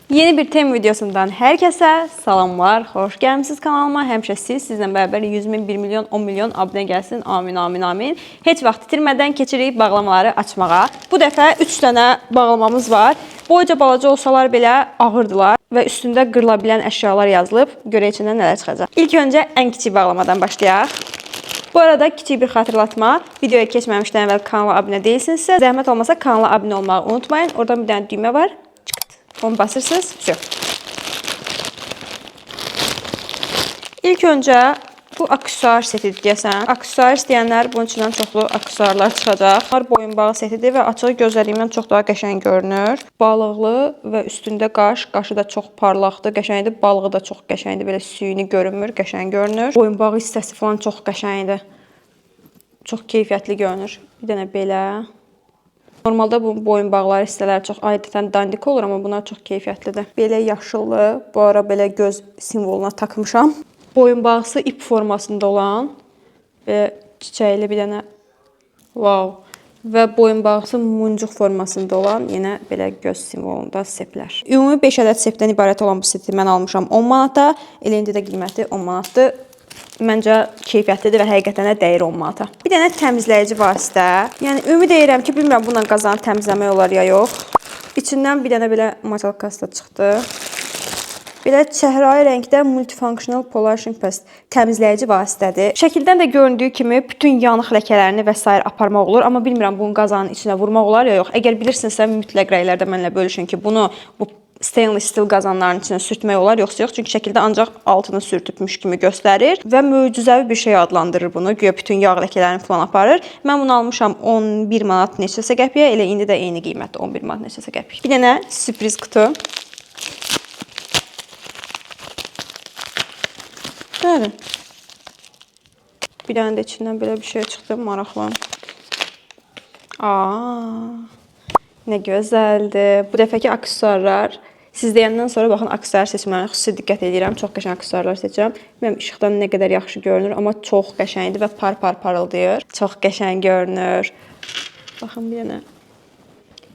Yeni bir Temu videosundan herkese salamlar, hoş gəlmisiniz kanalıma. Həmişə sizlə bərabər 100 min, 1 milyon, 10 milyon abunə gəlsin. Amin, amin, amin. Heç vaxt itirmədən keçirik bağlamaları açmağa. Bu dəfə 3 dənə bağlamamız var. Boyca balaca olsalar belə ağırdılar və üstündə qırıla bilən əşyalar yazılıb. Görək içindən nələr çıxacaq. İlk öncə ən kiçik bağlamadan başlayaq. Bu arada kiçik bir xatırlatma. Videoya keçməmişdən əvvəl kanala abunə deyilsinizsə, zəhmət olmasa kanala abunə olmağı unutmayın. Oradan bir dənə düymə var. Onu basırsınız. İlk öncə bu aksesuar setidir deyəsən. Aksesuar istəyənlər bunun içindən çoxlu aksesuarlar çıxacaq. Boyunbağı setidir və açığı gözlədiyimdən çox daha qəşəng görünür. Balıqlı və üstündə qaş. Qaşı da çox parlaqdır, qəşəngdir. Balığı da çox qəşəngdir. Belə süyünü görünmür, qəşəng görünür. Boyunbağı hissəsi falan çox qəşəngdir. Çox keyfiyyətli görünür. Bir dənə belə. Normalda bu boyunbağları hissələri çox adətən dandik olur, amma bunlar çox keyfiyyətlidir. Belə yaşıllı, bu ara belə göz simvoluna takmışam. Boyunbağısı ip formasında olan və çiçəkli bir dənə wow. Və boyunbağısı muncuq formasında olan yenə belə göz simvolunda seplər. Ümumi 5 ədəd sepdən ibarət olan bu seti mən almışam 10 manata. Elə indi də qiyməti 10 manatdır. Məncə keyfiyyətlidir və həqiqətən də dəyir 10 manata. Bir dənə təmizləyici vasitə. Yəni ümid edirəm ki, bilmirəm bununla qazanı təmizləmək olar ya yox. İçindən bir dənə belə metal kasta çıxdı. Belə çəhrayı rəngdə multifunctional polishing paste təmizləyici vasitədir. Şəkildən də göründüyü kimi bütün yanıq ləkələrini və s. aparmaq olur, amma bilmirəm bunun qazanın içinə vurmaq olar ya yox. Əgər bilirsinizsə mütləq rəylərdə mənimlə bölüşün ki, bunu bu stainless steel qazanların içinə sürtmək olar, yoxsa yox. Çünki şəkildə ancaq altını sürtübmüş kimi göstərir və möcüzəvi bir şey adlandırır bunu. Güya bütün yağ ləkələrini falan aparır. Mən bunu almışam 11 manat neçəsə qəpiyə, elə indi də eyni qiymətdə 11 manat neçəsə qəpiyə. Bir dənə sürpriz qutu. Bəli. Bir dənə də içindən belə bir şey çıxdı, maraqlı. Nə gözəldir. Bu dəfəki aksesuarlar. Siz deyəndən sonra baxın aksesuar seçməyə xüsusi diqqət edirəm. Çox qəşəng aksesuarlar seçirəm. Bilmirəm işıqdan nə qədər yaxşı görünür, amma çox qəşəngdir və par-par parıldayır. Çox qəşəng görünür. Baxın bir dənə.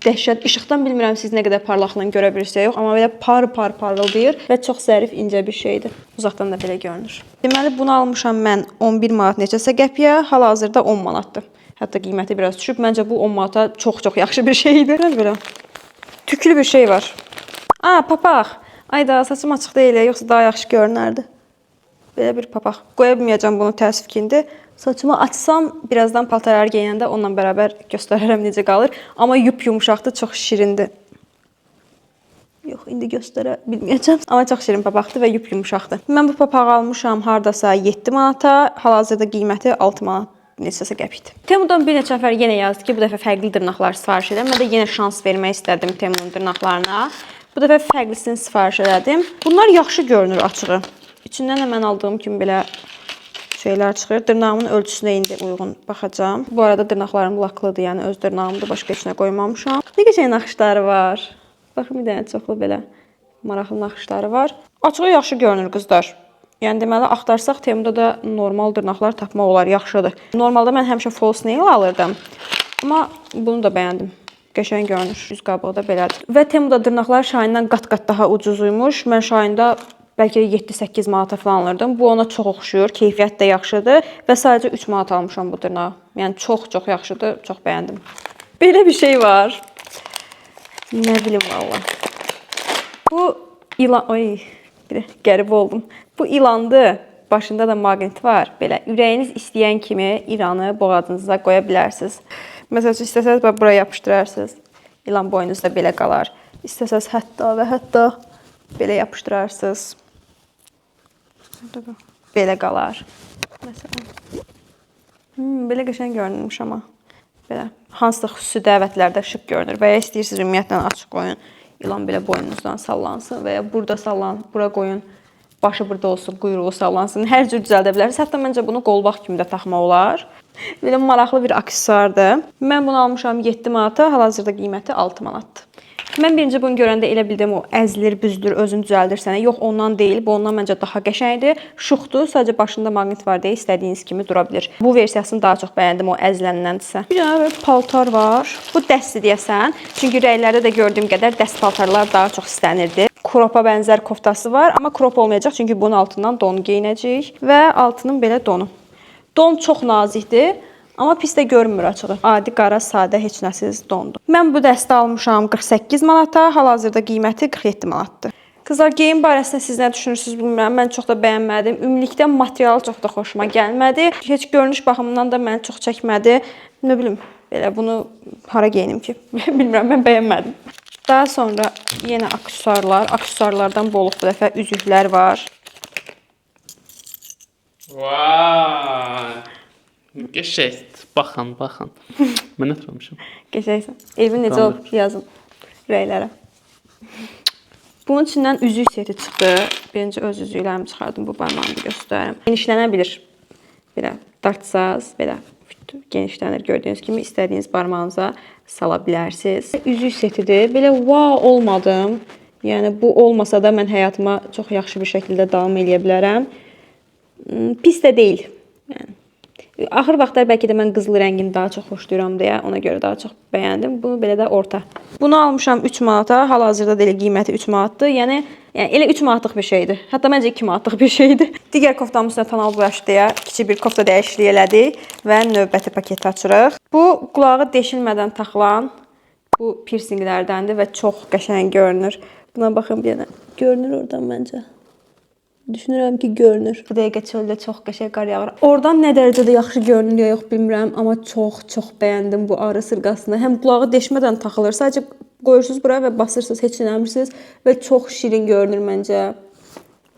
Dəhşət. İşıqdan bilmirəm siz nə qədər parlaqlığını görə bilirsiniz yox, amma belə par-par parıldayır və çox zərif, incə bir şeydir. Uzaqdan da belə görünür. Deməli bunu almışam mən 11 manat neçəsə qəpiyə, hal-hazırda 10 manatdır. Hətta qiyməti biraz düşüb. Məncə bu 10 manata çox-çox yaxşı bir şeydir. Belə tüklü bir şey var. Papaq. Ayda saçım açıq deyil, yoxsa daha yaxşı görünərdi. Belə bir papaq. Qoya bilməyəcəm bunu təəssüf ki indi. Saçımı açsam, birazdan paltarları geyinəndə onunla bərabər göstərərəm necə qalır. Amma yumşaqdır, çox şirindir. Yox, indi göstərə bilməyəcəm. Amma çox şirin papaqdır və yumşaqdır. Mən bu papağı almışam hardasa 7 manata. Hal-hazırda qiyməti 6 manat. Neçəsə qəpikdir. Temudan bir neçə nəfər yenə yazdı ki, bu dəfə fərqli dırnaqlar sifariş edirəm. Mən də yenə şans vermək istədim Temunun dırnaqlarına. Bu dəfə fərqlisini sifariş elədim. Bunlar yaxşı görünür açığı. İçindən də mən aldığım kimi belə şeylər çıxır. Dırnağımın ölçüsünə indi uyğun baxacağam. Bu arada dırnaqlarım laklıdır, yəni öz dırnağımda başqa içinə qoymamışam. Nə qəşəng naxışları var. Baxın bir dənə çoxlu belə maraqlı naxışları var. Açığı yaxşı görünür qızlar. Yəni deməli axtarsaq Temuda da normal dırnaqlar tapmaq olar, yaxşıdır. Normalda mən həmişə false nail alırdım. Amma bunu da bəyəndim. Qəşəng görünür. Yüz qabığı da belədir. Və Temuda dırnaqlar Shine'dan qat-qat daha ucuzuymuş. Mən Shine'da bəlkə 7-8 manata falan alırdım. Bu ona çox oxşuyur. Keyfiyyət də yaxşıdır və sadəcə 3 manat almışam bu dırnağı. Yəni çox-çox yaxşıdır. Çox bəyəndim. Belə bir şey var. Nə bilim valla. Bu ilan... Qəribə oldum. Bu ilandır. Başında da maqnit var. Belə ürəyiniz istəyən kimi ilanı boğazınıza qoya bilərsiniz. Məsələn, istəsəz buraya yapışdırarsınız. İlan boynunuzda belə qalar. İstəsəz hətta və hətta belə yapışdırarsınız. Belə qalar. Məsələn. Belə qəşəng görünmüş amma. Belə. Hansısa xüsusi dəvətlərdə şıq görünür. Və ya istəyirsiniz ümumiyyətlə açıq qoyun. İlan belə boynunuzdan sallansın və ya burada sallan, bura qoyun, başı burada olsun, quyruğu sallansın. Hər cür düzəldə bilərsiniz. Hətta məncə bunu qolbaq kimi də taxmaq olar. Belə maraqlı bir aksesuardır. Mən bunu almışam 7 manata, hal-hazırda qiyməti 6 manatdır. Mən birinci bunu görəndə elə bildim o əzilir, büzülür, özünü düzəldir sənə. Yox, ondan deyil. Bu ondan məncə daha qəşəngdir. Şuxdur. Sadəcə başında maqnit var deyə istədiyiniz kimi dura bilir. Bu versiyasını daha çox bəyəndim o əzilənləndirsə. Bir dənə belə paltar var. Bu dəstdir deyəsən. Çünki rəylərdə də gördüyüm qədər dəst paltarlar daha çox istənirdi. Kropa bənzər koftası var, amma krop olmayacaq çünki bunun altından don geyinəcəyik və altının belə donu. Don çox nazikdir. Amma pis də görünmür açığı. Adi qara, sadə, heç nəsiz dondur. Mən bu dəstə almışam 48 manata, hal-hazırda qiyməti 47 manatdır. Qızlar, geyim barəsində siz nə düşünürsünüz bilmirəm. Mən çox da bəyənmədim. Ümumilikdə material çox da xoşuma gəlmədi. Heç görünüş baxımından da məni çox çəkmədi. Nə bilim, belə bunu hara geyinim ki? Bilmirəm, mən bəyənmədim. Daha sonra yenə aksesuarlar. Aksesuarlardan boluq bu dəfə üzüklər var. Vay! Qəşəngdir. Baxın. Mən ötürmüşəm. Qəşəngsən. Elvin necə olub yazın rəylərə. Bunun içindən üzük seti çıxdı. Birinci öz üzüklərimi çıxardım. Bu barmağımı göstərim. Genişlənə bilir. Belə dartsaz, belə genişlənir. Gördüyünüz kimi istədiyiniz barmağınıza sala bilərsiniz. Üzük setidir. Belə wow olmadım. Yəni bu olmasa da mən həyatıma çox yaxşı bir şəkildə davam edə bilərəm. Pis də deyil. Yəni axır vaxtlar bəlkə də mən qızılı rəngini daha çox xoşlayıram deyə ona görə daha çox bəyəndim. Bunu belə də orta. Bunu almışam 3 manata. Hal-hazırda da elə qiyməti 3 manatdır. Yəni elə 3 manatlıq bir şeydir. Hətta məncə 2 manatlıq bir şeydir. Digər koftamın üstünə tonal brush deyə kiçik bir kofta dəyişikliyi elədik və növbəti paketi açırıq. Bu qulağı deşilmədən taxılan bu piercinglərdəndir və çox qəşəng görünür. Buna baxın bir dənə. Görünür oradan məncə. Düşünürəm ki, görünür. Bu dəqiqə çöldə çox qəşəng qar yağır. Oradan nə dərəcədə yaxşı görünür ya yox bilmirəm, amma çox bəyəndim bu arı sırğasını. Həm qulağı deşmədən taxılır. Sadəcə qoyursunuz buraya və basırsınız, heç eləmirsiniz və çox şirin görünür məncə.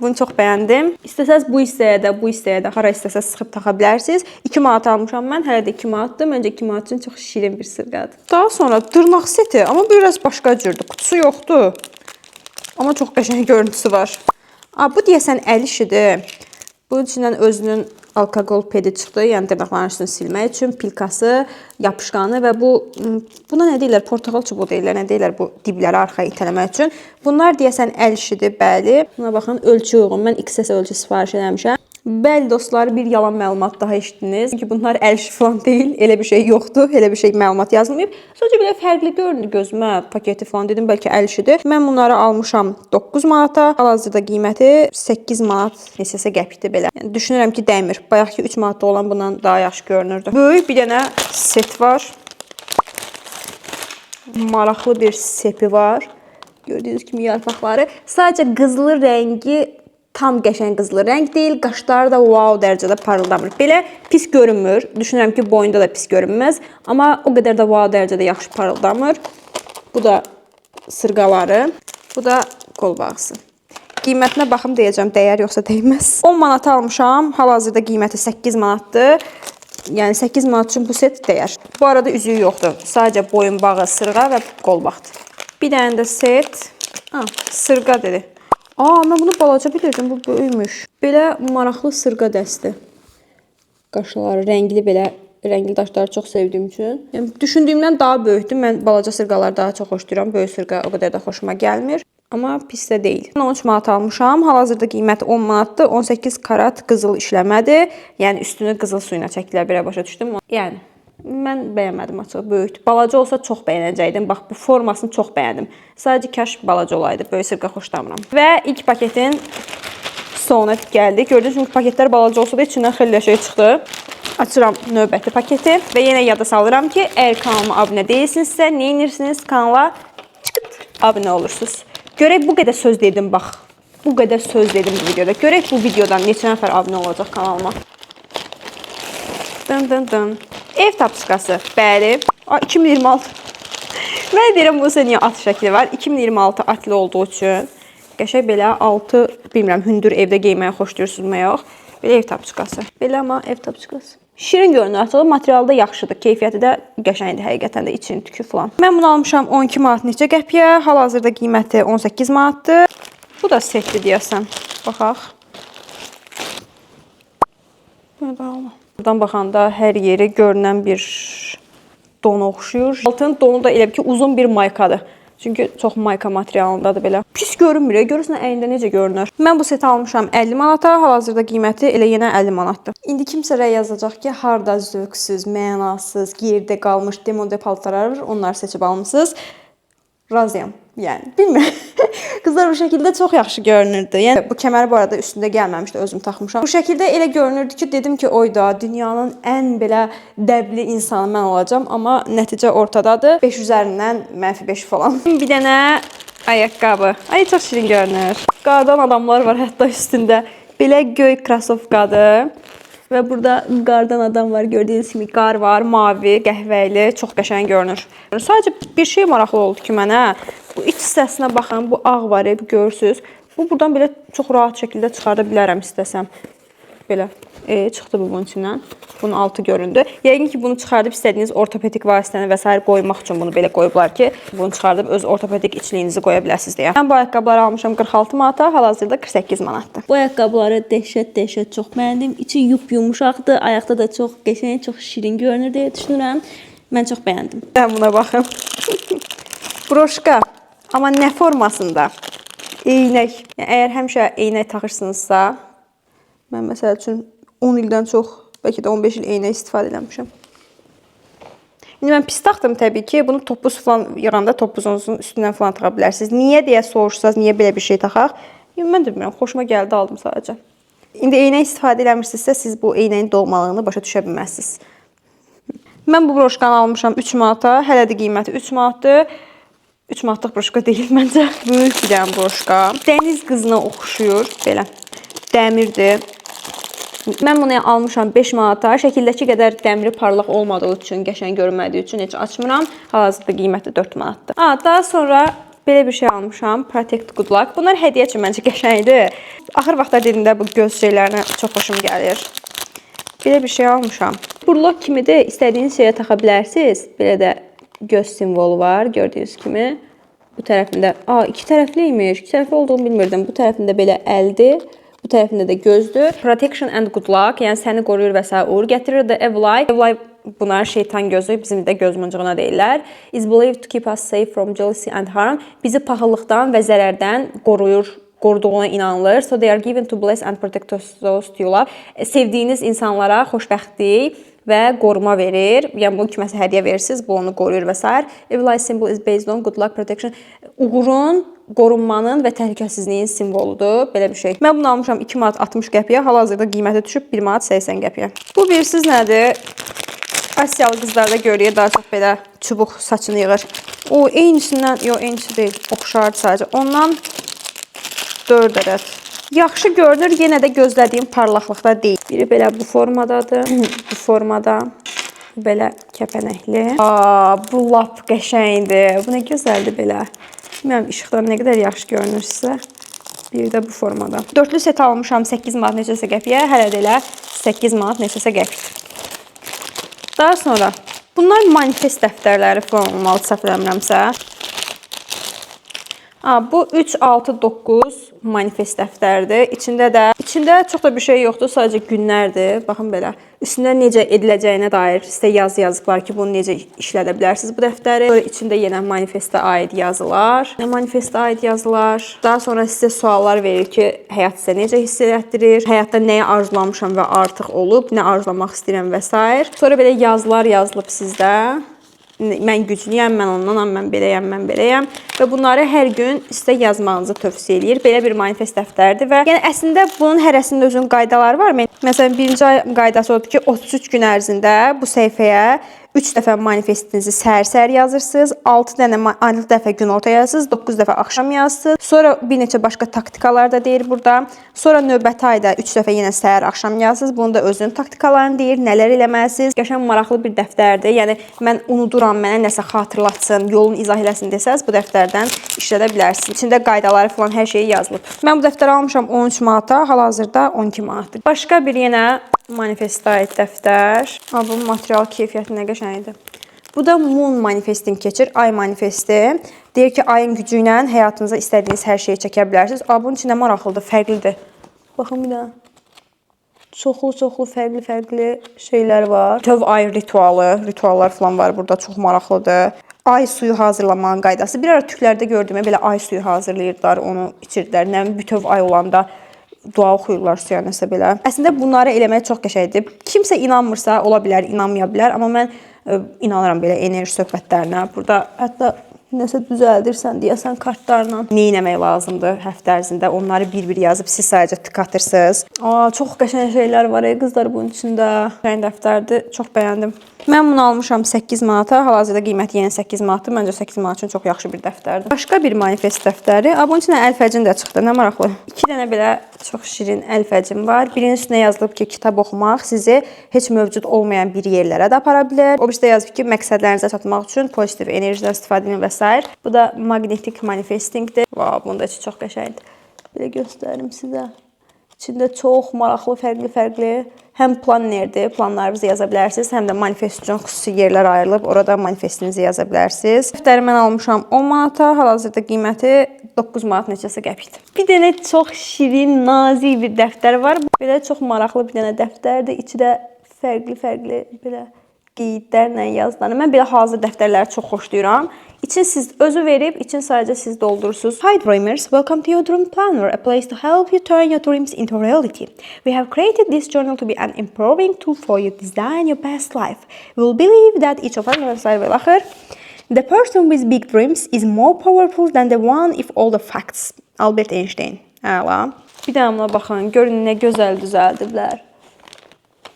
Bunu çox bəyəndim. İstəsəz bu hissəyə də hara istəsəz sıxıb taxa bilərsiniz. 2 manat almışam mən. Hələ də 2 manatdır. Məncə 2 manat üçün çox şirin bir sırğadır. Daha sonra dırnaq seti, amma biraz başqa cürdür. Qutusu yoxdur. Amma çox qəşəng görüntüsü var. Bu deyəsən əl işidir. Bunun içindən özünün alkoqol pedi çıxdı. Yəni dırnaqların üstünü silmək üçün pilkası, yapışqanı və buna nə deyirlər? Portağal çubuğu deyirlər. Nə deyirlər bu dibləri arxaya itələmək üçün? Bunlar deyəsən əl işidir, bəli. Buna baxın, ölçü uyğun. Mən XS ölçü sifariş etmişəm. Bəli dostlar, bir yalan məlumat daha eşitdiniz. Çünki bunlar əl işi falan deyil. Elə bir şey yoxdur. Elə bir şey məlumat yazılmayıb. Sadəcə belə fərqli görünür gözümə. Paketi falan dedim, bəlkə əl işidir. Mən bunları almışam 9 manata. Hal-hazırda qiyməti 8 manat neçəsə qəpikdir belə. Yəni düşünürəm ki, dəymir. Bayaqki 3 manatda olan bundan daha yaxşı görünürdü. Böyük bir dənə set var. Maraqlı bir sepi var. Gördüyünüz kimi yarpaqları. Sadəcə qızılı rəngi tam qəşəng qızılı rəng deyil. Qaşları da wow dərəcədə parıldamır. Belə pis görünmür. Düşünürəm ki, boyunda da pis görünməz. Amma o qədər də wow dərəcədə yaxşı parıldamır. Bu da sırğaları. Bu da qolbağısı. Qiymətinə baxım deyəcəm, dəyər yoxsa dəyməz. 10 manata almışam. Hal-hazırda qiyməti 8 manatdır. Yəni 8 manat üçün bu set dəyər. Bu arada üzüyü yoxdur. Sadəcə boyunbağı, sırğa və qolbaqdır. Bir dənə də set. Sırğa dedi. Mən bunu balaca bilirdim, bu böyükmüş. Belə maraqlı sırğa dəsti. Qaşları rəngli belə, rəngli daşları çox sevdiyim üçün. Yəni, düşündüyümdən daha böyükdür. Mən balaca sırğaları daha çox xoşlayıram. Böyük sırğa o qədər də xoşuma gəlmir. Amma pis də deyil. 13 manat almışam. Hal-hazırda qiyməti 10 manatdır. 18 karat qızıl işləmədir. Yəni üstünü qızıl suyuna çəkdilər, belə başa düşdüm. Yəni mən bəyənmədim açığı, böyükdür. Balaca olsa çox bəyənəcəkdim. Bax, bu formasını çox bəyəndim. Sadəcə kaş balaca olaydı. Böyük sırğa xoşlamıram. Və ilk paketin sonuna gəldik. Gördüyünüz kimi paketlər balaca olsa da içindən xeyli şey çıxdı. Açıram növbəti paketi və yenə yada salıram ki, əgər kanalıma abunə deyilsinizsə, nə edirsiniz? Kanala abunə olursunuz. Görək bu qədər söz dedim, bax. Bu qədər söz dedim bu videoda. Görək bu videodan neçə nəfər abunə olacaq kanalıma. Dın. Ev tapışqası. Bəli. 2026. Mən deyirəm bu niyə at şəkli var. 2026 atlı olduğu üçün qəşəng belə 6, bilmirəm, hündür evdə geyməyi xoşlayırsınızmı yox. Belə ev tapışqası. Belə amma ev tapışqası. Şirin görünür, açığı materialı da yaxşıdır. Keyfiyyəti də qəşəngdir həqiqətən də, için tükü falan. Mən bunu almışam 12 manat neçə qəpiyə. Hal-hazırda qiyməti 18 manatdır. Bu da setli deyəsən. Baxaq. Buradan baxanda hər yeri görünən bir dona oxşuyur. Altın donu da elə ki uzun bir maykadır. Çünki çox mayka materialındadır belə. Pis görünmür. Görürsən əynində necə görünür. Mən bu seti almışam 50 manata. Hal-hazırda qiyməti elə yenə 50 manatdır. İndi kimsə rəy yazacaq ki, harda zövqsüz, mənasız, yerdə qalmış demonde paltarlar var. Onları seçib almısınız. Razıyam. Yəni, bilmirəm. Qızlar bu şəkildə çox yaxşı görünürdü. Yəni bu kəmər bu arada üstündə gəlməmişdi, özüm taxmışam. Bu şəkildə elə görünürdü ki, dedim ki, oyda dünyanın ən belə dəbli insanı mən olacağam, amma nəticə ortadadır. 5 üzərindən -5 falan. Bir dənə ayaqqabı. Ay çox şirin görünür. Qardan adamlar var hətta üstündə. Belə göy krasovkadır. Və burada qardan adam var. Gördüyünüz kimi qar var, mavi, qəhvəli, çox qəşəng görünür. Sadəcə bir şey maraqlı oldu ki mənə. Bu iç hissəsinə baxın, bu ağ var, görürsüz. Bu buradan belə çox rahat şəkildə çıxarda bilərəm istəsəm. Belə çıxdı bu bunun içindən. Bunun altı göründü. Yəqin ki bunu çıxardıb istədiyiniz ortopedik vasitəni və s. qoymaq üçün bunu belə qoyublar ki, bunu çıxardıb öz ortopedik içliyinizi qoya biləsiniz deyə. Mən bu ayaqqabıları almışam 46 manata, hal-hazırda 48 manatdır. Bu ayaqqabıları dəhşət çox bəyəndim. İçi yumuşaqdır, ayaqda da çox qəşəng, çox şirin görünür deyə düşünürəm. Mən çox bəyəndim. Mən buna baxın. Broşka, amma nə formasında? Eynək. Yəni əgər həmişə eynək taxırsınızsa, mən məsəl üçün 10 ildən çox, bəlkə də 15 il eynək istifadə etmişəm. İndi mən pis taxdım təbii ki, bunu topuz falan yığanda topuzunuzun üstündən falan taxa bilərsiniz. Niyə deyə soruşsaz, niyə belə bir şey taxaq? Mən də bilmirəm, xoşuma gəldi, aldım sadəcə. İndi eynək istifadə eləmirsinizsə, siz bu eynəyin doğmalığını başa düşə bilməzsiniz. Mən bu broşkanı almışam 3 manata, hələ də qiyməti 3 manatdır. 3 manatlıq broşka deyil məncə. Böyük bir dənə broşka. Dəniz qızına oxşuyur, belə. Dəmirdir. Mən bunu almışam 5 manata. Şəkildəki qədər dəmiri parlaq olmadığı üçün, qəşəng görünmədiyi üçün heç açmıram. Hal-hazırda qiyməti 4 manatdır. Daha sonra belə bir şey almışam. Protect Good Luck. Bunlar hədiyyə üçün məncə qəşəngdir. Axır vaxtlar dediyimdə bu göz şeylərinə çox xoşum gəlir. Belə bir şey almışam. Burlok kimidir. İstədiyiniz şeyə taxa bilərsiniz. Belə də göz simvolu var. Gördüyünüz kimi. Bu tərəfində, iki tərəfliymiş. İki tərəfli olduğunu bilmirdim. Bu tərəfində belə əldir. Bu tərəfində də gözdür. Protection and good luck, yəni səni qoruyur və sənə uğur gətirir. The evil eye. Evil eye buna şeytan gözü, bizim də göz muncuğuna deyirlər. Is believed to keep us safe from jealousy and harm. Bizi paxıllıqdan və zərərdən qoruduğuna inanılır. So they are given to bless and protect those you love. Sevdiyiniz insanlara xoşbəxtlik və qoruma verir. Yəni bunu kiməsə hədiyyə verirsiniz, bu onu qoruyur və s. Evil eye symbol is based on good luck protection. Uğurun, qorunmanın və təhlükəsizliyin simvoludur. Belə bir şey. Mən bunu almışam 2 manat 60 qəpiyə. Hal-hazırda qiyməti düşüb 1 manat 80 qəpiyə. Bu bilirsiniz nədir? Asiyalı qızlarda görürük daha çox belə çubuq saçını yığır. O eynisindən, yox eynisi deyil, oxşardı sadəcə. Ondan 4 ədəd. Yaxşı görünür, yenə də gözlədiyim parlaqlıqda deyil. Biri belə bu formadadır, bu formada. Belə kəpənəkli. Bu lap qəşəngdir. Bu nə gözəldir belə. Bilmirəm, işıqdan nə qədər yaxşı görünür sizə. Biri də bu formada. Dörtlü set almışam 8 manat neçəsə qəpiyə. Hələ də elə 8 manat neçəsə qəpik. Daha sonra bunlar manifest dəftərləri falan olmalı, səhv eləmirəmsə. Bu 3, 6, 9 manifest dəftəridir. İçində çox da bir şey yoxdur, sadəcə günlərdir. Baxın belə. Üstündə necə ediləcəyinə dair sizə yazı yazıblar ki, bunu necə işlədə bilərsiniz bu dəftəri. Sonra içində yenə manifestə aid yazılar. Manifestə aid yazılar. Daha sonra sizə suallar verir ki, həyat sizə necə hiss etdirir, həyatda nəyi arzulamışam və artıq olub, nə arzulamaq istəyirəm və s. Sonra belə yazılar yazılıb sizdə. Mən güclüyəm, mən ondanam, mən beləyəm, mən beləyəm. Və bunları hər gün sizə yazmağınızı tövsiyə edir. Belə bir manifest dəftərdir və yəni əslində bunun hərəsində özünün qaydaları var. Məsələn, birinci qaydası odur ki, 33 gün ərzində bu səhifəyə 3 dəfə manifestinizi səhər-səhər yazırsınız, 6 dənə ayrı dəfə günorta yazırsınız, 9 dəfə axşam yazırsınız. Sonra bir neçə başqa taktikalar da deyir burada. Sonra növbəti ayda 3 dəfə yenə səhər-axşam yazırsınız. Bunu da özünün taktikalarını deyir, nələr eləməlisiniz. Qəşəng maraqlı bir dəftərdir. Yəni mən unuduram, mənə nəsə xatırlatsın, yolunu izah eləsin desəz, bu dəftərdən işlədə bilərsiniz. İçində qaydaları falan hər şey yazılıb. Mən bu dəftəri almışam 13 manata, hal-hazırda 12 manatdır. Başqa bir yenə manifestə aid dəftər. Bu material keyfiyyəti nə qəşəngdir. Bu da Moon manifesting keçir, ay manifesti. Deyir ki, ayın gücü ilə həyatınıza istədiyiniz hər şeyi çəkə bilərsiniz. Bunun içində maraqlıdır, fərqlidir. Baxın bir də. Çoxlu fərqli şeylər var. Töv ay rituallar falan var burada, çox maraqlıdır. ay suyu hazırlamanın qaydası. Bir ara türklərdə gördüm, belə ay suyu hazırlayırdılar, onu içirdilər. Nə bilim, bütöv ay olanda dua oxuyurlar suya nəsə belə. Əslində bunları eləmək çox qəşəngdir. Kimsə inanmırsa, ola bilər, inanmaya bilər, amma mən inanıram belə enerji söhbətlərinə. Burada hətta nəsə düzəldirsən deyəsən kartlarla nə etmək lazımdır həftə ərzində, onları bir-bir yazıb siz sadəcə tık atırsınız. Çox qəşəng şeylər var qızlar bunun içində. Qəşəng dəftərdir, çox bəyəndim. Mən bunu almışam 8 manata. Hal-hazırda qiyməti yenə 8 manatdır. Məncə 8 manat üçün çox yaxşı bir dəftərdir. Başqa bir manifest dəftəri. Bunun içində əlfəcin də çıxdı. Nə maraqlı. 2 dənə belə çox şirin əlfəcim var. Birinin üstünə yazılıb ki, kitab oxumaq sizi heç mövcud olmayan bir yerlərə də apara bilər. O birisi də yazıb ki, məqsədlərinizə çatmaq üçün pozitiv enerjidən istifadə edin və s. Bu da magnetic manifestingdir. Bunun da içi çox qəşəngdir. Belə göstərim sizə. İçində çox maraqlı, fərqli həm plannerdir, planlarınızı yaza bilərsiniz, həm də manifest üçün xüsusi yerlər ayrılıb, orada manifestinizi yaza bilərsiniz. Dəftəri mən almışam 10 manata, hal-hazırda qiyməti 9 manat neçəsə qəpikdir. Bir dənə çox şirin, nazik bir dəftər var. Belə çox maraqlı bir dənə dəftərdir. İçi də fərqli belə qeydlərlə yazılan. Mən belə hazır dəftərləri çox xoşlayıram. İçin siz özü verib, için sadəcə siz doldurursunuz. Hi dreamers, welcome to your dream planner, a place to help you turn your dreams into reality. We have created this journal to be an empowering tool for you to design your best life. We will believe that each of us, the person with big dreams is more powerful than the one with all the facts. Albert Einstein. Əla. Bir də buna baxın, görün nə gözəl düzəldiblər.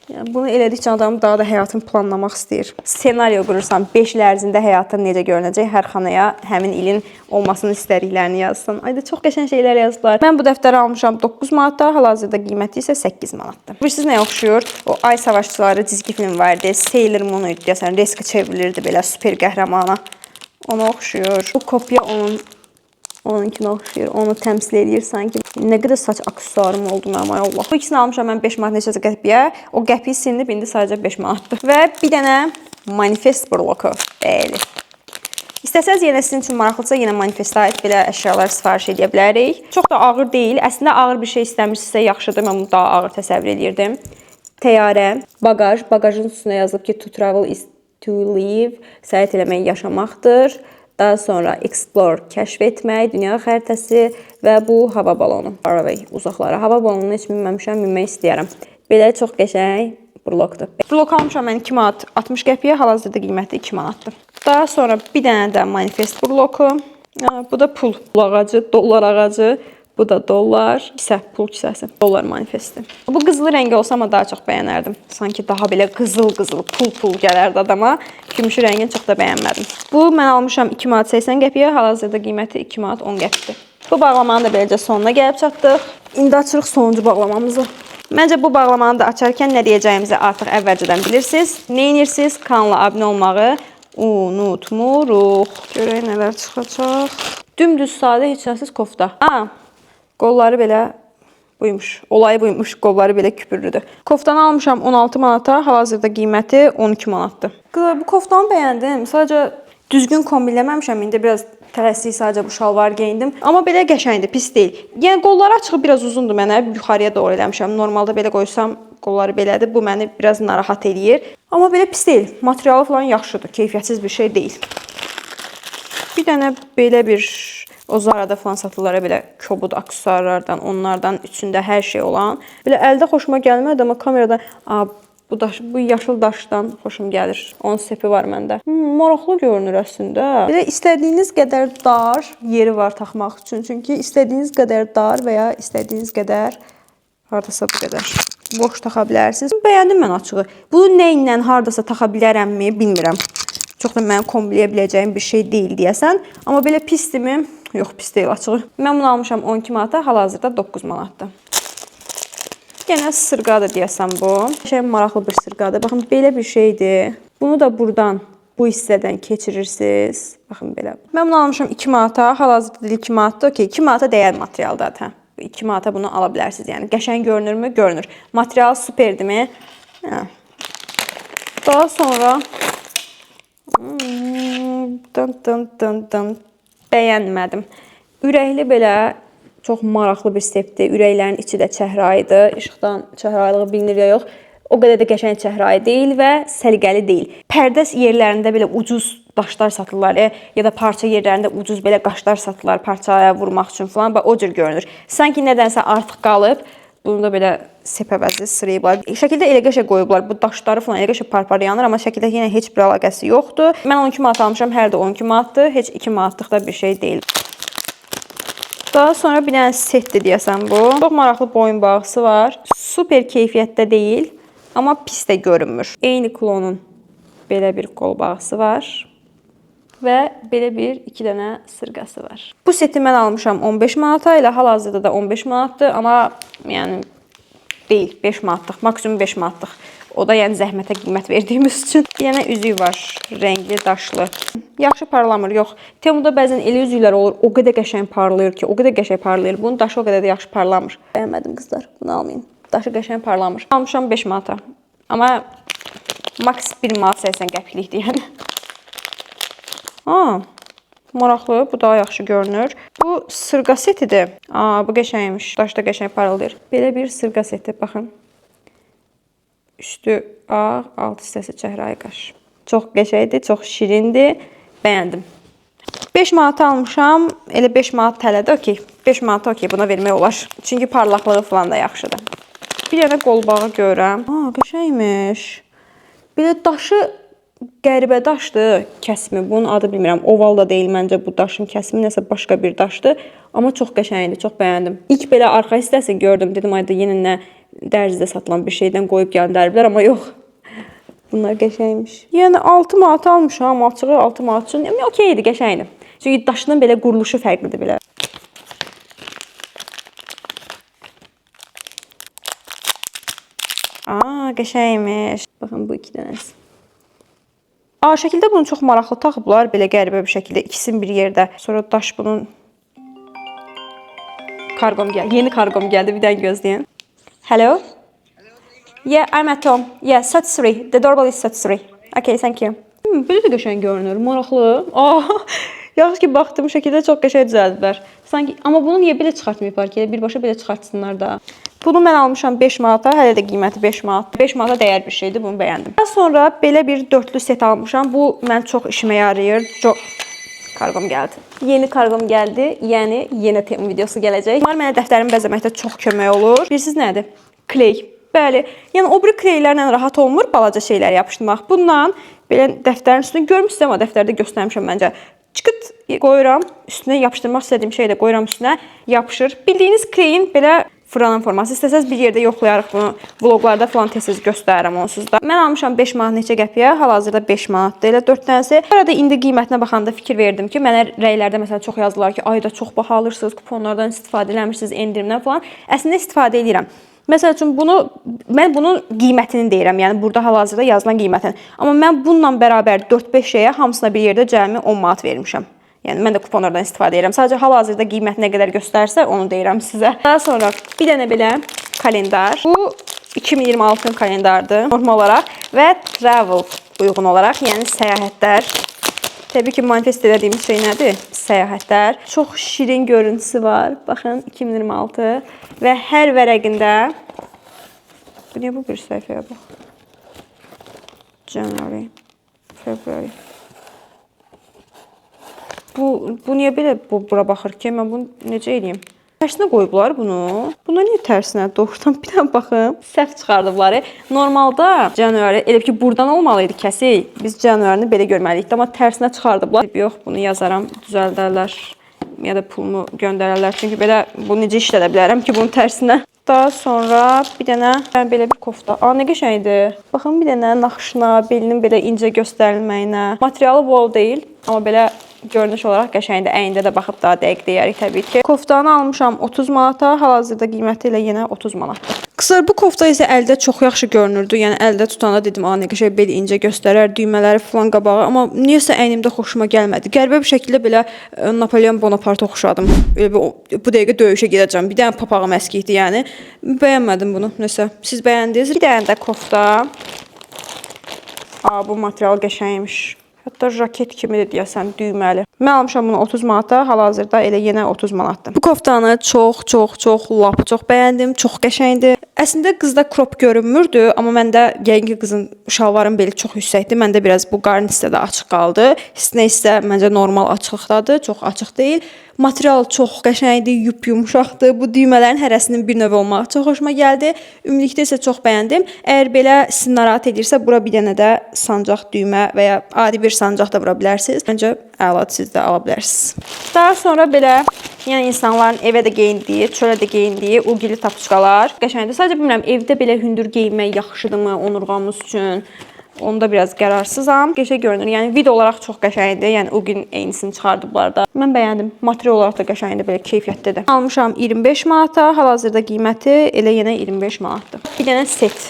Yəni, bunu elədikcə adam daha da həyatını planlamaq istəyir. Senaryo qurursan, 5 il ərzində həyatın necə görünəcək, hər xanaya həmin ilin olmasını istədiklərini yazsın. Ayda çox qəşəng şeylər yazdılar. Mən bu dəftəri almışam 9 manatda, hal-hazırda qiyməti isə 8 manatdır. Bilirsiniz nəyə oxşuyur? O Ay Savaşçıları cizgi film var idi. Sailor Moon idi deyəsən, Reska çevrilirdi belə super qəhrəmana. Ona oxşuyur. Bu kopya onunkine oxşuyur. Onu təmsil edir sanki. Nə qədər saç aksesuarım oldu mənim, ay Allah. Bu ikisini almışam mən 5 manat neçəsə qəpiyə. O qəpiyi silinib, indi sadəcə 5 manatdır. Və bir dənə manifest bloku. Bəli. İstəsəniz yenə sizin üçün maraqlısa yenə manifestə aid belə əşyalar sifariş edə bilərik. Çox da ağır deyil. Əslində ağır bir şey istəmirsinizsə yaxşıdır. Mən bunu daha ağır təsəvvür edirdim. Təyyarə, bagaj. Bagajın üstünə yazılıb ki, to travel is to live. Səyahət eləmək yaşamaqdır. Daha sonra explore, kəşf etmək, dünya xəritəsi və bu hava balonu. Faraway, uzaqlara. Hava balonunu heç minməmişəm, minmək istəyərəm. Belə çox qəşəng blokdur. Blok almışam mən 2 manat 60 qəpiyə, hal-hazırda qiyməti 2 manatdır. Daha sonra bir dənə də manifest bloku. Bu da pul ağacı, dollar ağacı. Bu da dollar, pul kisəsi, dollar manifesti. Bu qızılı rəngi olsa amma daha çox bəyənərdim. Sanki daha belə qızıl, pul gələrdi adama. Gümüşü rəngini çox da bəyənmədim. Bu mən almışam 2 manat 80 qəpiyə, hal-hazırda qiyməti 2 manat 10 qəpikdir. Bu bağlamanın da beləcə sonuna gəlib çatdıq. İndi açırıq sonuncu bağlamamızı. Məncə bu bağlamanı da açarkən nə deyəcəyimizi artıq əvvəlcədən bilirsiniz. Nə edirsiniz? Kanala abunə olmağı unutmuruq. Görək nələr çıxacaq. Dümdüz sadə heç nəsiz kofta. Qolları belə buymuş. Olayı buymuş. Qolları belə küpürlüdür. Koftanı almışam 16 manata. Hal-hazırda qiyməti 12 manatdır. Bu koftanı bəyəndim. Sadəcə düzgün kombinləməmişəm. İndi biraz tələsik sadəcə bu şalvar geyindim. Amma belə qəşəngdir, pis deyil. Yəni qolları açığı biraz uzundur mənə. Yuxarıya doğru eləmişəm. Normalda belə qoysam qolları belədir. Bu məni biraz narahat eləyir. Amma belə pis deyil. Materialı falan yaxşıdır. Keyfiyyətsiz bir şey deyil. Bir dənə belə bir o Zara'da falan satılır belə kobud aksesuarlardan, onlardan içində hər şey olan. Belə əldə xoşuma gəlmədi, amma kamerada bu yaşıl daşdan xoşum gəlir. Onun sepi var məndə. Maraqlı görünür əslində. Belə istədiyiniz qədər dar yeri var taxmaq üçün. Çünki istədiyiniz qədər dar və ya istədiyiniz qədər hardasa bu qədər boş taxa bilərsiniz. Bəyəndim mən açığı. Bunu nə ilə hardasa taxa bilərəmmi bilmirəm. Çox da mənim kombiləyə biləcəyim bir şey deyil deyəsən. Amma belə pisdirmi? Yox, pis deyil açığı. Mən bunu almışam 12 manata, hal-hazırda 9 manatdır. Yenə sırğadır deyəsən bu. Şey maraqlı bir sırğadır. Baxın, belə bir şeydir. Bunu da buradan, bu hissədən keçirirsiniz. Baxın belə. Mən bunu almışam 2 manata, hal-hazırda 2 manatdır. Okey, 2 manata dəyər materialdadır. 2 manata bunu ala bilərsiniz. Yəni qəşəng görünürmü? Görünür. Material superdirmi? Daha sonra bəyənmədim. Ürəkli belə çox maraqlı bir sepdir. Ürəklərin içi də çəhrayıdır. İşıqdan çəhrayılığı bilinir ya yox. O qədər də qəşəng çəhrayı deyil və səliqəli deyil. Pərdə yerlərində belə ucuz daşlar satırlar, ya da parça yerlərində ucuz belə qaşlar satırlar parçaya vurmaq üçün falan. Bax o cür görünür. Sanki nədənsə artıq qalıb. Bunu da belə sepəvəzi sırayıblar. Şəkildə elə qəşəng qoyublar. Bu daşları falan elə qəşəng par-par yanır, amma şəkildə yenə heç bir əlaqəsi yoxdur. Mən 12 manat almışam, hər də 12 manatdır. Heç 2 manatlıq da bir şey deyil. Daha sonra bir dənə setdir deyəsən bu. Çox maraqlı boyun bağısı var. Super keyfiyyətdə deyil, amma pis də görünmür. Eyni klonun belə bir qol bağısı var. Və belə bir 2 dənə sırğası var. Bu seti mən almışam 15 manata, ilə hal-hazırda da 15 manatdır, amma yəni deyil, 5 manatlıq, maksimum 5 manatlıq. O da yəni zəhmətə qiymət verdiyimiz üçün. Bir dənə üzük var, rəngli, daşlı. Yaxşı parlamır, yox. Temuda bəzən elə üzüklər olur, o qədər qəşəng parlayır ki, o qədər qəşəng parlayır. Bunun daşı o qədər də yaxşı parlamır. Bəyənmədim qızlar, bunu almayın. Daşı qəşəng parlamır. Almışam 5 manata, amma maks 1 manat 80 qəpiklikdir yəni. Maraqlı, bu daha yaxşı görünür. Bu sırğa setidir. Bu qəşəngmiş. Daşda qəşəng parıldayır. Belə bir sırğa seti, baxın. Üstü ağ, alt hissəsi çəhrayı qaş. Çox qəşəngdir, çox şirindir. Bəyəndim. 5 manata almışam. Elə 5 manat tələdir, okey. 5 manata okey, buna vermək olar. Çünki parlaqlığı falan da yaxşıdır. Bir dənə qolbağı görürəm. Qəşəngmiş. Belə daşı qəribə daşdır, kəsimi. Bunun adı bilmirəm. Oval da deyil məncə bu daşın kəsimi, nəsə başqa bir daşdır. Amma çox qəşəngdir, çox bəyəndim. İlk belə arxa hissəsini gördüm, dedim ayda yenə nə dərzidə satılan bir şeydən qoyub göndəriblər, amma yox. Bunlar qəşəngmiş. Yəni 6 manat almışam, açığı 6 manat üçün. Yəni okeydir, qəşəngdir. Çünki daşının belə quruluşu fərqlidir belə. Qəşəngmiş. Baxın bu 2 dənəsi. Şəkildə bunu çox maraqlı taxıblar, belə qəribə bir şəkildə, ikisini bir yerdə. Sonra daş bunun karqom gəldi. Yeni karqom gəldi, bir dənə gözləyin. Hello? Yeah, I'm at home. Yeah, 33. The doorbell is 33. Okay, thank you. Belə də qəşəng görünür, maraqlı. Yaxşı ki, baxdım şəkildə çox qəşəng düzəldiblər. Sanki, amma bunu niyə belə çıxartmayıblar ki? Birbaşa belə çıxartsınlar da. Bunu mən almışam 5 manata, hələ də qiyməti 5 manat. 5 manata dəyər bir şeydir, bunu bəyəndim. Daha sonra belə bir dörtlü set almışam. Bu mən çox işimə yarayır. Karqom gəldi. Yeni karqom gəldi, yəni yeni tema videosu gələcək. Bunlar mənə dəftərimi bəzəməkdə çox kömək olur. Bilirsiniz nədir? Kley. Bəli, yəni o biri kleylərlə rahat olmur, balaca şeylər yapışdırmaq. Bundan belə dəftərin üstünü görmüşsünüz, amma dəftərdə göstərmişəm məncə. Çıxıt qoyuram, üstünə yapışdırmaq istədiyim şeyi də qoyuram üstünə, yapışır. Bildiyiniz kleyin belə fırlanan forması. İstəsəz bir yerdə yoxlayarıq bunu. Vloglarda falan tez-tez göstərirəm onsuz da. Mən almışam 5 manat neçə qəpiyə, hal-hazırda 5 manatdır elə 4 dənəsi. Arada indi qiymətinə baxanda fikir verdim ki, mənə rəylərdə məsələn çox yazdılar ki, ayda çox baha alırsınız, kuponlardan istifadə eləmirsiniz, endirimdən falan. Əslində istifadə edirəm. Məsəl üçün mən bunun qiymətini deyirəm, yəni burada hal-hazırda yazılan qiymətini. Amma mən bununla bərabər 4-5 şeyə hamısına bir yerdə cəmi 10 manat vermişəm. Yəni mən də kuponlardan istifadə edirəm. Sadəcə hal-hazırda qiyməti nə qədər göstərsə, onu deyirəm sizə. Daha sonra bir dənə belə kalendar. Bu 2026-nın kalendardır normal olaraq və travel uyğun olaraq, yəni səyahətlər. Təbii ki, manifest edədiyimiz şey nədir? Səyahətlər. Çox şirin görüntüsü var. Baxın, 2026 və hər vərəqində bu niyə bu bir səhifəyə bax? January, February. Bu niyə belə bura baxır ki? Mən bunu necə edeyim? Tərsinə qoyublar bunu. Buna niyə tərsinə? Doğrudan bir dənə baxım. Səhv çıxardıblar. Normalda January, elə ki buradan olmalıydı kəsik. Biz January-ni belə görməliydik, amma tərsinə çıxardıblar. Yox, bunu yazaram, düzəldərlər ya da pulumu göndərərlər. Çünki belə bunu necə işlədə bilərəm ki, bunun tərsinə. Daha sonra bir dənə belə bir kofta. Nə qəşəngdir. Baxın bir dənə naxışına, belinin belə incə göstərilməyinə. Materialı bol deyil, amma belə görünüş olaraq qəşəngdir. Əynində də baxıb daha dəqiq deyərik təbii ki. Koftanı almışam 30 manata, hal-hazırda qiyməti ilə yenə 30 manatdır. Qızlar, bu kofta isə əldə çox yaxşı görünürdü. Yəni əldə tutanda dedim, nə qəşəng bel incə göstərər, düymələri falan qabağı, amma niyəsə əynimdə xoşuma gəlmədi. Qəribə bir şəkildə belə Napoleon Bonaparte oxşadım. Bu dəqiqə döyüşə gedəcəm. Bir dənə papağım əskikdir, yəni. Bəyənmədim bunu. Nəsə, siz bəyəndiniz? Bir dənə də kofta. Bu material qəşəngmiş. Hətta jaket kimi də deyəsən, düyməli. Mən almışam bunu 30 manata, hal-hazırda elə yenə 30 manatdır. Bu koftanı çox bəyəndim, çox qəşəngdir. Əslində qızda crop görünmürdü, amma məndə yəqin ki qızın şalvarın beli çox yüksəkdir. Məndə biraz bu qarın hissədə açıq qaldı. Hissə isə məncə normal açıqlıqdadır, çox açıq deyil. Material çox qəşəngdir, yumşaqdır. Bu düymələrin hərəsinin bir növ olmağı çox xoşuma gəldi. Ümumilikdə isə çox bəyəndim. Əgər belə sizi narahat edirsə, bura bir dənə də sancaq düymə və ya adi bir sancaq da vura bilərsiniz. Məncə əladır, siz də ala bilərsiniz. Daha sonra belə yəni insanların evə də geyindiyi, çölə də geyindiyi ugili tapçıqalar qəşəngdir. Sadəcə bilmirəm, evdə belə hündür geyinmək yaxşıdırmı onurğamız üçün? Onda biraz qərarsızam. Qəşəng görünür. Yəni video olaraq çox qəşəngdir. Yəni ugin eynisini çıxardıblar da. Mən bəyəndim. Material olaraq da qəşəngdir, belə keyfiyyətlidir. Almışam 25 manata. Hal-hazırda qiyməti elə yenə 25 manatdır. Bir dənə set.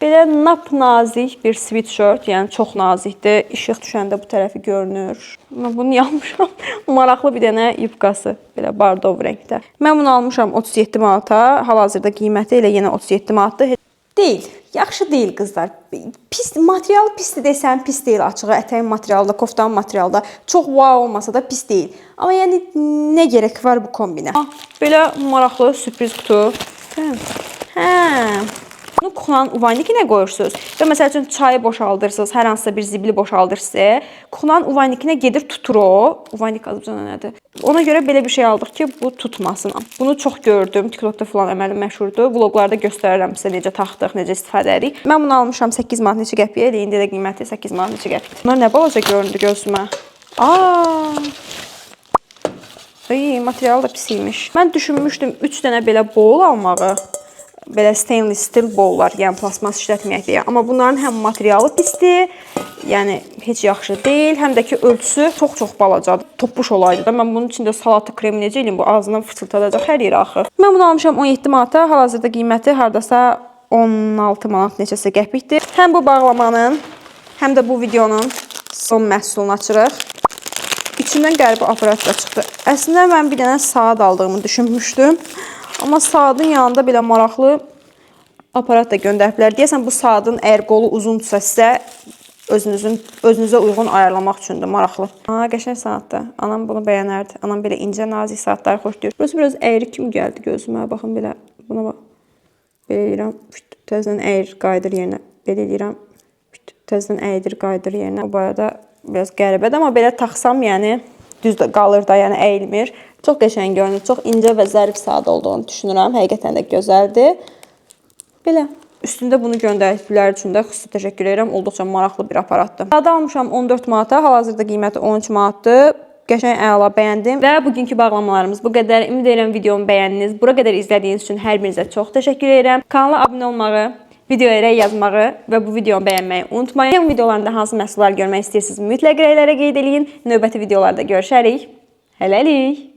Belə nap-nazik bir sweatshirt, yəni çox nazikdir. İşıq düşəndə bu tərəfi görünür. Mən bunu almışam. Maraqlı bir dənə yubkası, belə bardov rəngdə. Mən bunu almışam 37 manata. Hal-hazırda qiyməti elə yenə 37 manatdır. Deyil, yaxşı deyil qızlar. Pis, materialı pisdir desəm, pis deyil açığı. Ətəyin materialda, koftanın materialda çox wow olmasa da pis deyil. Amma yəni nə gərək var bu kombinə? Belə maraqlı sürpriz kutu. Hə. Bunu kuxlanın uvaynikinə qoyursunuz və məsəl üçün çayı boşaldırsınız, hər hansısa bir zibili boşaldırsa, kuxlanın uvaynikinə gedir tutur o. Uvaynik azıcana nədir? Ona görə belə bir şey aldıq ki, bu tutmasın. Bunu çox gördüm. TikTokda falan əməli məşhurdur. Vloqlarda göstərirəm sizə necə taxdıq, necə istifadə edirik. Mən bunu almışam 8 manat neçə qəpiyə, elə indi də qiyməti 8 manat neçə qəpik. Bunlar nə balaca göründü gözümə. Ay, material da pis imiş. Mən düşünmüşdüm 3 dənə belə bowl almağı. Belə stainless steel bowllar, yəni plasmas işlətməyək deyə. Amma bunların həm materialı pisdir, yəni heç yaxşı deyil, həm də ki ölçüsü çox-çox balacadır. Topuş olaydı da. Mən bunun içində salatı kremi necə eləyim? Bu ağzından fırçıldadacaq hər yeri axı. Mən bunu almışam 17 manata. Hal-hazırda qiyməti hardasa 16 manat neçəsə qəpikdir. Həm bu bağlamanın, həm də bu videonun son məhsulunu açırıq. İçindən qəribə aparat da çıxdı. Əslində mən bir dənə saat aldığımı düşünmüşdüm. Amma saatın yanında belə maraqlı aparat da göndəriblər. Deyəsən bu saatın əgər qolu uzundursa sizə özünüzə uyğun ayarlamaq üçündür, maraqlı. Qəşəng saatdır. Anam bunu bəyənərdi. Anam belə incə, nazik saatları xoşlayır. Burası biraz əyri kimi gəldi gözümə. Baxın belə, buna bax. Belə eləyirəm, təzədən əyir, qayıdır yerinə. Belə eləyirəm, təzədən əydir, qayıdır yerinə. O bayada biraz qəribədir, amma belə taxsam, yəni düz qalır da, yəni əyilmir. Çox qəşəng görünür, çox incə və zərif saat olduğunu düşünürəm. Həqiqətən də gözəldir. Belə. Üstündə bunu göndərdikləri üçün də xüsusi təşəkkür edirəm. Olduqca maraqlı bir aparatdır. Saat almışam 14 manata, hal-hazırda qiyməti 13 manatdır. Qəşəng əla bəyəndim. Və bugünkü bağlamalarımız bu qədər. Ümid edirəm videomu bəyəndiniz. Bura qədər izlədiyiniz üçün hər birinizə çox təşəkkür edirəm. Kanala abunə olmağı, videoya rəy yazmağı və bu videonu bəyənməyi unutmayın. Yeni videolarında hansı məhsullar görmək istəyirsiniz, mütləq rəylərə qeyd edin. Növbəti videolarda görüşərik. Hələlik.